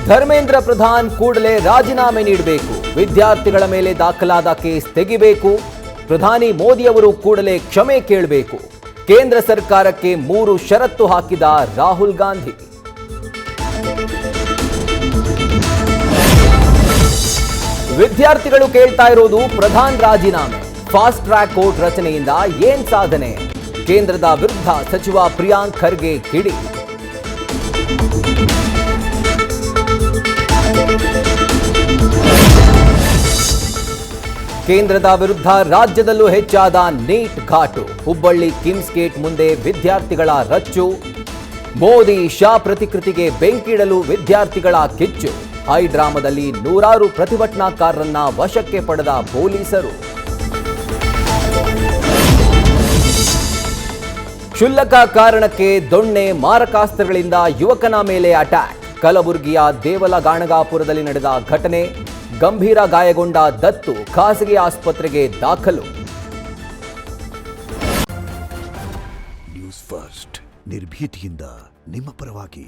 ಧರ್ಮೇಂದ್ರ ಪ್ರಧಾನ್ ಕೂಡಲೇ ರಾಜೀನಾಮೆ ನೀಡಬೇಕು, ವಿದ್ಯಾರ್ಥಿಗಳ ಮೇಲೆ ದಾಖಲಾದ ಕೇಸ್ ತೆಗಿಬೇಕು, ಪ್ರಧಾನಿ ಮೋದಿಯವರು ಕೂಡಲೇ ಕ್ಷಮೆ ಕೇಳಬೇಕು, ಕೇಂದ್ರ ಸರ್ಕಾರಕ್ಕೆ 3 ಷರತ್ತು ಹಾಕಿದ ರಾಹುಲ್ ಗಾಂಧಿ. ವಿದ್ಯಾರ್ಥಿಗಳು ಕೇಳ್ತಾ ಇರೋದು ಪ್ರಧಾನ್ ರಾಜೀನಾಮೆ. ಫಾಸ್ಟ್ ಟ್ರ್ಯಾಕ್ ಕೋರ್ಟ್ ರಚನೆಯಿಂದ ಏನ್ ಸಾಧನೆ? ಕೇಂದ್ರದ ವಿರುದ್ಧ ಸಚಿವ ಪ್ರಿಯಾಂಕ್ ಖರ್ಗೆ ಕಿಡಿ. ಕೇಂದ್ರದ ವಿರುದ್ಧ ರಾಜ್ಯದಲ್ಲೂ ಹೆಚ್ಚಾದ ನೀಟ್ ಘಾಟು. ಹುಬ್ಬಳ್ಳಿ ಕಿಮ್ಸ್ ಗೇಟ್ ಮುಂದೆ ವಿದ್ಯಾರ್ಥಿಗಳ ರಚ್ಚು. ಮೋದಿ ಶಾ ಪ್ರತಿಕೃತಿಗೆ ಬೆಂಕಿಡಲು ವಿದ್ಯಾರ್ಥಿಗಳ ಕಿಚ್ಚು. ಹೈಡ್ರಾಮಾದಲ್ಲಿ ನೂರಾರು ಪ್ರತಿಭಟನಾಕಾರರನ್ನ ವಶಕ್ಕೆ ಪಡೆದ ಪೊಲೀಸರು. ಕ್ಷುಲ್ಲಕ ಕಾರಣಕ್ಕೆ ದೊಣ್ಣೆ ಮಾರಕಾಸ್ತ್ರಗಳಿಂದ ಯುವಕನ ಮೇಲೆ ಅಟ್ಯಾಕ್. ಕಲಬುರಗಿಯ ದೇವಲಗಾಣಗಾಪುರದಲ್ಲಿ ನಡೆದ ಘಟನೆ. ಗಂಭೀರ ಗಾಯಗೊಂಡ ದತ್ತು ಖಾಸಗಿ ಆಸ್ಪತ್ರೆಗೆ ದಾಖಲು. ನ್ಯೂಸ್ ಫಸ್ಟ್ ನಿರ್ಭೀತಿಯಿಂದ ನಿಮ್ಮ ಪರವಾಗಿ.